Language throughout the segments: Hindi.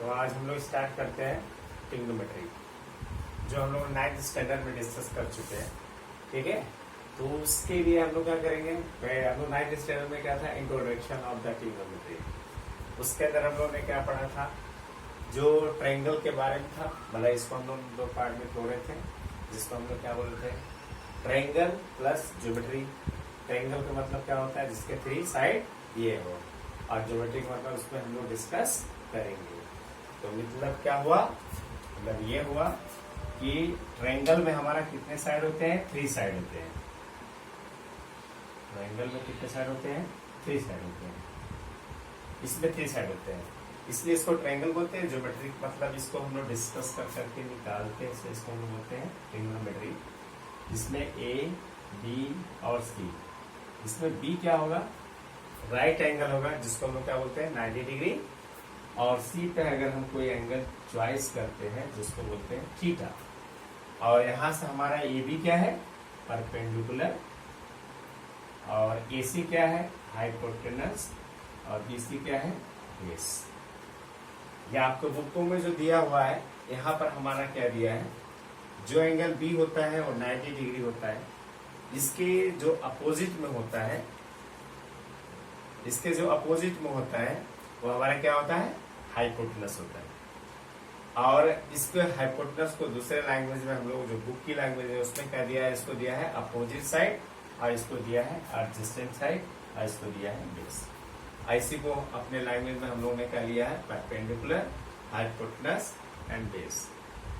तो आज हम लोग स्टार्ट करते हैं ट्रिग्नोमेट्री, जो हम लोग 9th स्टैंडर्ड में डिस्कस कर चुके हैं। ठीक है, तो उसके लिए हम लोग क्या करेंगे, हम लोग 9th स्टैंडर्ड में क्या था, इंट्रोडक्शन ऑफ द ट्रिग्नोमेट्री। उसके अंदर हम लोग ने क्या पढ़ा था, जो ट्रायंगल के बारे में था, मतलब इसको हम लोग दो पार्ट में तोड़े थे, जिसको हम लोग क्या बोलते हैं, ट्रायंगल प्लस ज्योमेट्री। ट्रायंगल का मतलब क्या होता है, जिसके 3 साइड ये हो, और ज्योमेट्री का मतलब उसमें हम लोग डिस्कस करेंगे। तो मतलब क्या हुआ, मतलब ये हुआ कि ट्रायंगल में हमारा कितने साइड होते हैं, 3 साइड होते हैं। ट्रायंगल में कितने साइड होते हैं, 3 साइड होते हैं। इसमें 3 साइड होते हैं, इसलिए इसको ट्रायंगल बोलते हैं। ज्योमेट्री मतलब इसको हम लोग डिस्कस कर करके निकालते हैं, इसको हम लोग बोलते हैं ट्रिग्नोमेट्री। इसमें ए, बी और सी, इसमें बी क्या होगा, राइट एंगल होगा, जिसको हम लोग क्या बोलते हैं 90 डिग्री। और सी पे अगर हम कोई एंगल चॉइस करते हैं, जिसको बोलते हैं थीटा। और यहां से हमारा ए बी क्या है, परपेंडिकुलर, और ए सी क्या है, हाइपोटेनस, और बी सी क्या है, बेस। ये आपको बुकों में जो दिया हुआ है, यहाँ पर हमारा क्या दिया है, जो एंगल बी होता है वो 90 डिग्री होता है। इसके जो अपोजिट में होता है, इसके जो अपोजिट में होता है वो हमारा क्या होता है, हाइपोटेनस होता है। और इसके हाइपोटेनस को दूसरे लैंग्वेज में हम लोग, जो बुक की लैंग्वेज है उसमें क्या दिया है, इसको दिया है अपोजिट साइड, और इसको दिया है एडजेसेंट साइड, और इसको दिया है बेस। ऐसी को अपने लैंग्वेज में हम लोगों ने क्या लिया है, परपेंडिकुलर, हाइपोटेनस एंड बेस।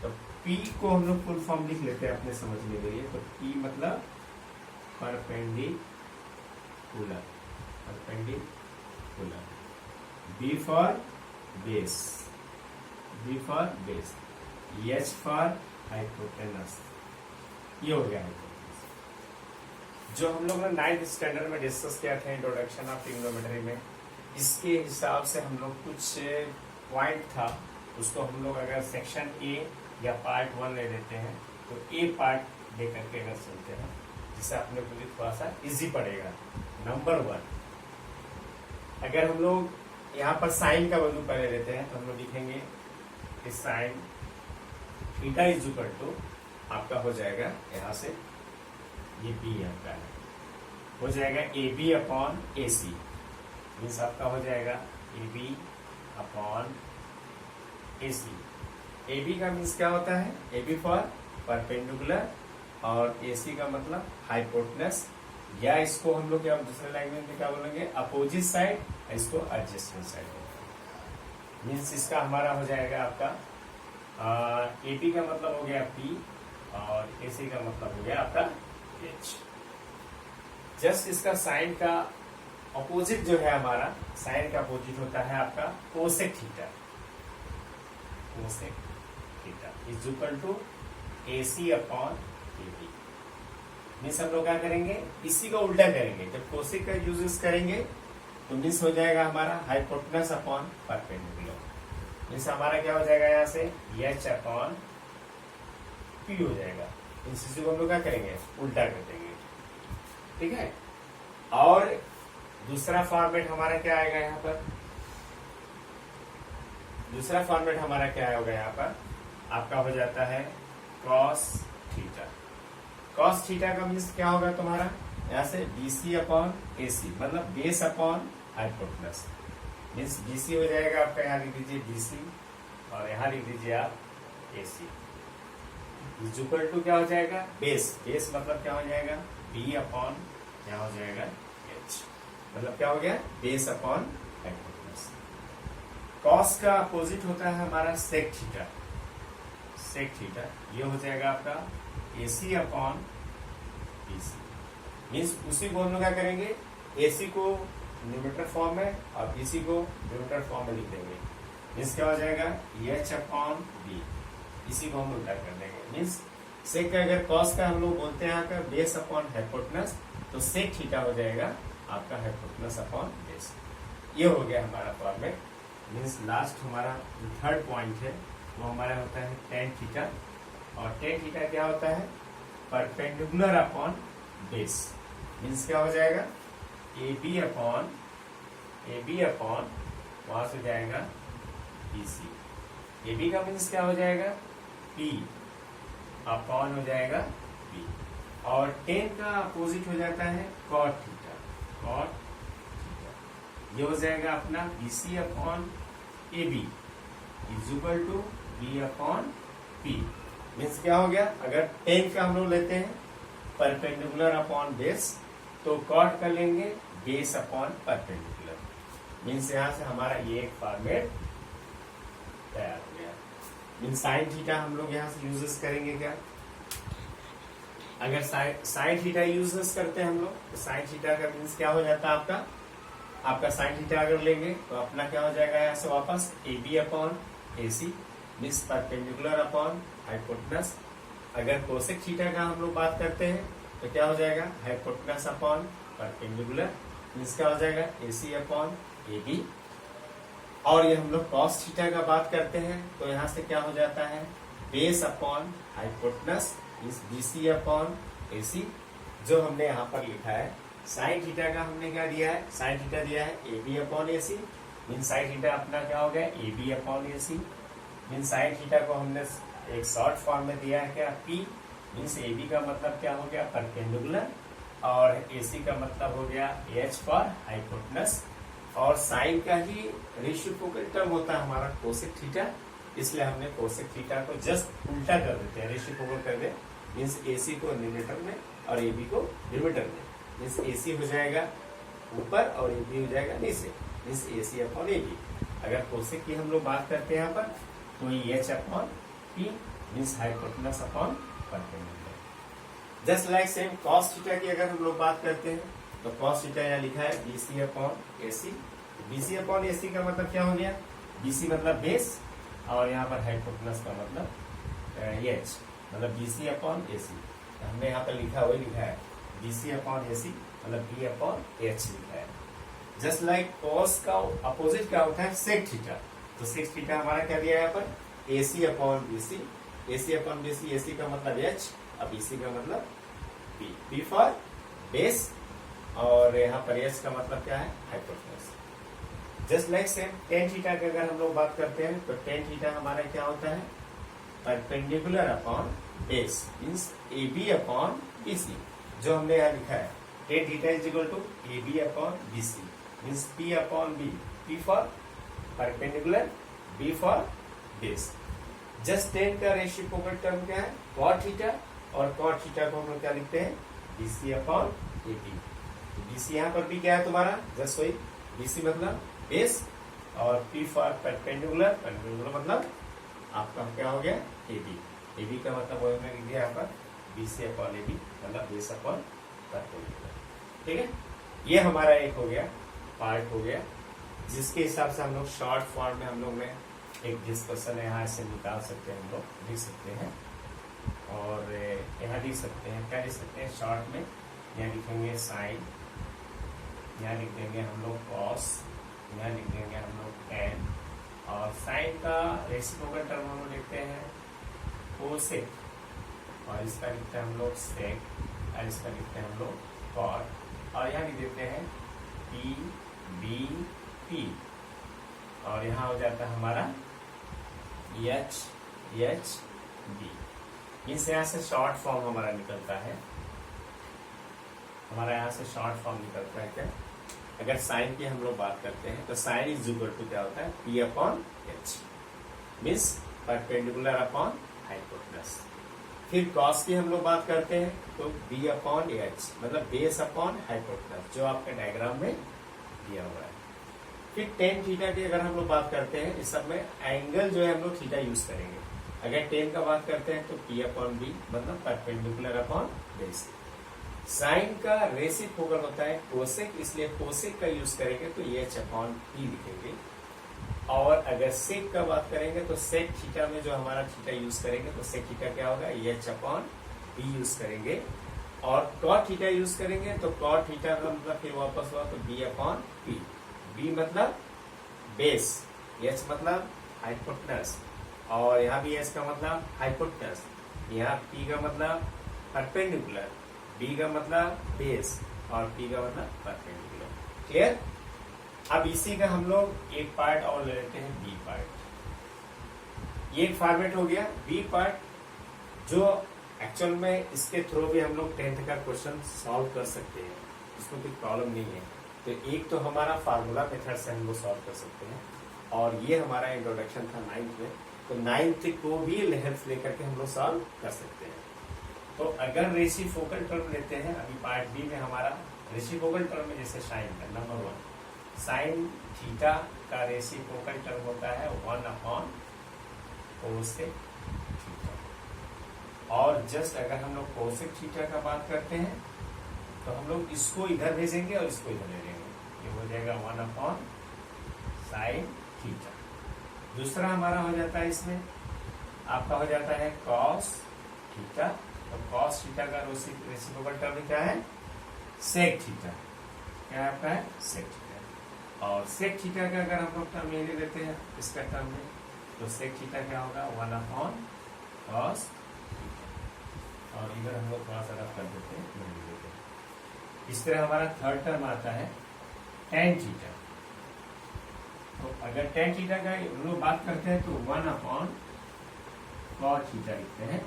तो पी को हम लोग फुल फॉर्म लिख लेते हैं अपने समझने के लिए। तो पी मतलब perpendicular, perpendicular. B for base, B for base. H for hypotenuse. ये हो गया हाइपोटेनस, जो हम लोग ने 9th स्टैंडर्ड में डिस्कस किया था, इंट्रोडक्शन ऑफ ट्रिग्नोमेट्री में। इसके हिसाब से हम लोग कुछ पॉइंट था, उसको हम लोग अगर सेक्शन ए या पार्ट 1 ले लेते हैं, तो ए पार्ट लेकर के अगर चलते हैं, जिससे अपने को भी थोड़ा सा इजी पड़ेगा। नंबर 1, अगर हम लोग यहाँ पर साइन का वैल्यू पहले लेते हैं, तो हम लोग लिखेंगे कि sine theta is equal to आपका हो जाएगा, यहाँ से ये बी आपका है, हो जाएगा A B upon A C. Means आपका हो जाएगा A B upon A C. A B का मीन्स क्या होता है, ए बी फॉर परपेंडिकुलर, और ए सी का मतलब हाइपोटेनस, या इसको हम लोग क्या दूसरे लैंग्वेज में क्या बोलेंगे, अपोजिट साइड, इसको एडजेसेंट साइड। मीन्स इसका हमारा हो जाएगा आपका ए बी का मतलब हो गया पी, और ए सी का मतलब हो गया आपका एच। जस्ट इसका साइन का अपोजिट जो है हमारा, साइन का अपोजिट होता है आपका cosec theta. Cosec theta is equal to A C upon A B. Means हम लोग क्या करेंगे, इसी का उल्टा करेंगे। जब कोसेक का यूज करेंगे तो मीन्स हो जाएगा हमारा हाइपोटेनस अपॉन परपेंडिकुलर। मीन्स हमारा क्या हो जाएगा, यहाँ से एच अपॉन पी हो जाएगा। इस चीज को हम लोग क्या करेंगे, उल्टा कर देंगे। ठीक है, और दूसरा फॉर्मेट हमारा क्या आएगा यहाँ पर, दूसरा फॉर्मेट हमारा क्या होगा, यहाँ पर आपका हो जाता है कॉस थीटा। कॉस थीटा का मीन्स क्या होगा तुम्हारा, यहाँ से बीसी अपॉन एसी, मतलब base upon hypotenuse. Means BC हो जाएगा आपका, यहाँ लिख दीजिए बीसी, और यहाँ लिख दीजिए आप एसी। इक्वल टू क्या हो जाएगा, बेस। बेस मतलब क्या हो जाएगा, बी अपॉन यहाँ हो जाएगा एच, मतलब क्या हो गया, बेस अपॉन हाइपोटेनस। कॉस का अपोजिट होता है हमारा सेक थीटा। सेक थीटा ये हो जाएगा आपका एसी अपॉन बीसी। मीन्स उसी को हम लोग क्या करेंगे, एसी को न्यूमेरेटर फॉर्म में और बीसी को न्यूमेरेटर फॉर्म में लिख देंगे। मीन्स क्या हो जाएगा, एच अपॉन बी, इसी को हम उल्टा कर देंगे। मीन्स सेक का अगर कॉस का हम लोग बोलते हैं आपका बेस अपॉन हाइपोटेनस, तो सेक थीटा हो जाएगा आपका हाइपोटेनस अपॉन बेस। ये हो गया हमारा फॉर्मेट। मीन्स लास्ट हमारा थर्ड पॉइंट है, वो हमारा होता है टेन थीटा। और टेन थीटा क्या होता है, परपेंडिकुलर अपॉन बेस। मीन्स क्या हो जाएगा, ए बी अपॉन वहां से जाएगा BC। ए बी का मीन्स क्या हो जाएगा, पी अपॉन हो जाएगा पी, और टेन का अपोजिट हो जाता है कॉट थीटा, कॉट थीटा। ये हो जाएगा अपना B C upon A B is equal to B upon P. Means क्या हो गया, अगर टेन का हम लोग लेते हैं परपेंडिकुलर अपॉन बेस, तो कॉट का लेंगे बेस अपॉन परपेंडिकुलर। मीन्स यहां से हमारा ये एक फॉर्मेट तैयार हो गया। मीन्स साइन थीटा हम लोग यहां से यूजेस करेंगे क्या, अगर साइन थीटा यूजेस करते हैं हम लोग, तो साइन थीटा का मीन्स क्या हो जाता है आपका साइन थीटा अगर लेंगे तो अपना क्या हो जाएगा यहाँ से वापस A B upon A C means perpendicular upon hypotenuse. अगर कोसेक थीटा का हम लोग बात करते हैं तो क्या हो जाएगा, हाइपोटेनस अपॉन परपेंडिकुलर मीन्स क्या हो जाएगा, ए सी अपॉन ए बी। और ये हम लोग कॉस थीटा का बात करते हैं तो यहाँ से क्या हो जाता है, base upon hypotenuse means B C upon A C. जो हमने यहाँ पर लिखा है साइन थीटा का हमने क्या दिया है, साइन थीटा दिया है A B upon A C mean sine theta अपना क्या हो गया, A B upon A C. Mean sine theta को हमने एक शॉर्ट फॉर्म में दिया है क्या, पी मीन्स ए बी का मतलब क्या हो गया, परपेंडिकुलर, और ए सी का मतलब हो गया एच फॉर हाइपोटेनस। और साइन का ही रेसिप्रोकल टर्म होता है हमारा कोसेक थीटा, इसलिए हमने कोसेक थीटा को जस्ट उल्टा कर देते हैं, रेसिप्रोकल कर दे मीन्स ए सी को न्यूमरेटर में और ए बी को डिनोमिनेटर में। मीन्स ए सी हो जाएगा ऊपर और ए बी हो जाएगा नीचे, means A C upon A B. अगर कोसेक की हम लोग बात करते हैं यहाँ पर तो H upon P means hypotenuse upon perpendicular. Just like same cos theta की अगर हम लोग बात करते हैं तो कॉस थीटा यहाँ लिखा है B C upon A C. B C upon A सी का मतलब क्या हो गया, बी सी मतलब बेस और यहाँ पर हाइपोटेनस का मतलब एच, मतलब बी सी अपॉन ए सी। हमने यहाँ पर लिखा वही लिखा है बी सी अपॉन ए सी मतलब बी अपॉन एच लिखा है। जस्ट लाइक कॉस का अपोजिट क्या होता है, सेक थीटा। तो सेक थीटा हमारा क्या दिया है यहाँ पर, ए सी अपॉन बी सी। ए सी अपॉन बी सी, ए सी का मतलब एच और बी सी का मतलब पी, पी फॉर बेस और यहाँ पर एच का मतलब क्या है, hypotenuse. Just like same tan theta की अगर हम लोग बात करते हैं तो टेन थीटा हमारा क्या होता है, perpendicular upon base means A B upon B C. जो हमने यहाँ लिखा है tan theta is equal to A B upon B C means P upon B, P for perpendicular, B for base. Just tan का रेसिप्रोकल टर्म क्या है, कॉट थीटा, और कॉट थीटा को हम लोग क्या लिखते हैं, B C upon A B. B C यहाँ पर भी क्या है तुम्हारा, जस्ट वही बी सी मतलब बेस और पी फॉर परपेंडिकुलर, परपेंडिकुलर मतलब आपका क्या हो गया ए बी। ए बी का मतलब वही मैं लिख दिया यहाँ पर B C upon A B मतलब बेस अपॉन परपेंडिकुलर। ठीक है, ये हमारा एक हो गया पार्ट हो गया, जिसके हिसाब से हम लोग शॉर्ट फॉर्म में हम लोग में एक डिस्कशन यहाँ से निकाल सकते हैं, हम लोग लिख सकते हैं। और यहाँ लिख सकते हैं, क्या लिख सकते हैं शॉर्ट में, यहाँ लिखेंगे साइन, यहाँ लिख देंगे हम लोग कॉस, यहाँ लिख देंगे हम लोग टेन, और साइन का रेसिप्रोकल टर्म हम लोग लिखते हैं कोसेक, और इसका लिखते हैं हम लोग सेक, और इसका लिखते हैं हम लोग कॉट, और यहाँ लिख देते हैं पी बी पी, और यहाँ हो जाता है हमारा एच एच बी। इस यहाँ से शॉर्ट फॉर्म हमारा निकलता है, हमारा यहाँ से शॉर्ट फॉर्म निकलता है क्या, अगर साइन की हम लोग बात करते हैं तो साइन इज इक्वल टू क्या होता है, P upon H means perpendicular upon hypotenuse. फिर कॉस की हम लोग बात करते हैं तो बी अपॉन एच मतलब बेस अपॉन हाइपोटेनस, जो आपके डायग्राम में दिया हुआ है। फिर टेन थीटा की अगर हम लोग बात करते हैं, इस सब में एंगल जो है हम लोग थीटा यूज करेंगे। अगर टेन का बात करते हैं तो पी अपॉन बी मतलब परपेंडिकुलर अपॉन बेस। साइन का रेसिप्रोकल होता है कोसेक, इसलिए कोसेक का यूज करेंगे तो एच अपॉन पी लिखेंगे। और अगर सेक का बात करेंगे तो सेक थीटा में जो हमारा थीटा यूज करेंगे तो सेक थीटा क्या होगा, एच अपॉन पी यूज करेंगे। और कॉट थीटा यूज करेंगे तो कॉट थीटा का मतलब फिर वापस हुआ तो बी अपॉन पी। बी मतलब बेस, एच मतलब हाइपोटेनस, और यहाँ भी एच का मतलब हाइपोटेनस, यहाँ पी का मतलब परपेंडिकुलर, बी का मतलब बेस और पी का मतलब परपेंडिकुलर। क्लियर। अब इसी का हम लोग एक पार्ट और ले लेते हैं, बी पार्ट। ये एक फॉर्मेट हो गया। बी पार्ट जो एक्चुअल में इसके थ्रू भी हम लोग 10th का क्वेश्चन सॉल्व कर सकते हैं, इसमें कोई प्रॉब्लम नहीं है। तो एक तो हमारा फार्मूला मेथड से हम लोग सॉल्व कर सकते हैं, और ये हमारा इंट्रोडक्शन था 9th में, तो 9th को भी हेल्प लेकर के हम लोग सॉल्व कर सकते हैं। तो अगर रेसिप्रोकल टर्म लेते हैं, अभी पार्ट बी में हमारा रेसिप्रोकल टर्म में जैसे साइन का नंबर 1 साइन थीटा का रेसिप्रोकल टर्म होता है 1/कोसेक थीटा। और जस्ट अगर हम लोग कोसेक थीटा का बात करते हैं तो हम लोग इसको इधर भेजेंगे और इसको इधर ले लेंगे, ये हो जाएगा 1/साइन थीटा। दूसरा हमारा हो जाता है इसमें आपका हो जाता है कॉस थीटा, तो कॉस थीटा का रेसिप्रोकल टर्म क्या है सेक थीटा, क्या आपका है सेक थीटा। और सेक थीटा का अगर हम लोग टर्म ले लेते हैं इसका टर्म में, तो सेक थीटा क्या होगा 1/कॉस थीटा। और इधर हम लोग थोड़ा सा रफ कर देते हैं। इस तरह हमारा थर्ड टर्म आता है टेन थीटा। तो अगर टेन थीटा का हम लोग बात करते हैं तो 1/कॉट थीटा लिखते हैं,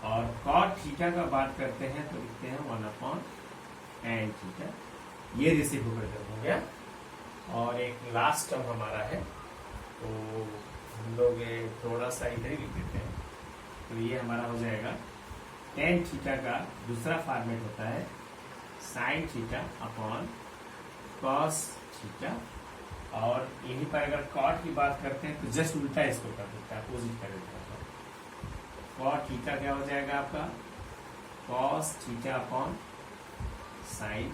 और कॉट थीटा का बात करते हैं तो लिखते हैं 1/tan थीटा। ये रेसिप्रोकल टर्म हो गया। और एक लास्ट टर्म हमारा है, तो हम लोग ये थोड़ा सा इधर ही लिख देते हैं, तो ये हमारा हो जाएगा टेन थीटा का दूसरा फॉर्मेट होता है sine theta upon cos theta. और यहीं पर अगर कॉट की बात करते हैं तो जस्ट उल्टा इसको कर देता है, अपोजिट कर देता है। कॉट थीटा क्या हो जाएगा आपका कॉस थीटा अपॉन साइन,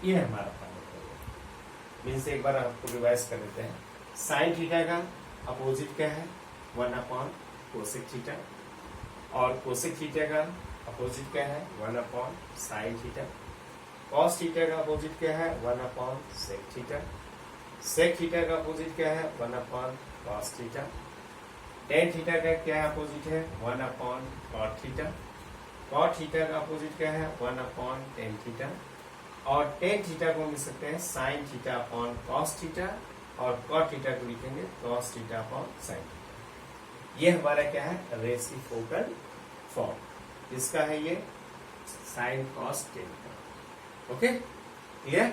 ये हमारा फॉर्मेट हो गया। मीन्स एक बार आपको रिवाइज कर देते हैं। साइन थीटा का अपोजिट क्या है 1/कोसेक थीटा, और कोसेक थीटा का अपोजिट क्या है 1/साइन थीटा। कॉस थीटा का अपोजिट क्या है 1/सेक थीटा। सेक थीटा का अपोजिट क्या है 1/कॉस थीटा। टेन थीटा का क्या अपोजिट है 1/कॉट थीटा। कॉट थीटा का अपोजिट क्या है 1/tan थीटा। और टेन थीटा को मिल सकते हैं sine theta upon cos theta, और कॉट थीटा को लिखेंगे cos theta upon sine theta. ये हमारा क्या है रेसिप्रोकल फॉर्म, इसका है ये साइन कॉस टेन का। Okay clear.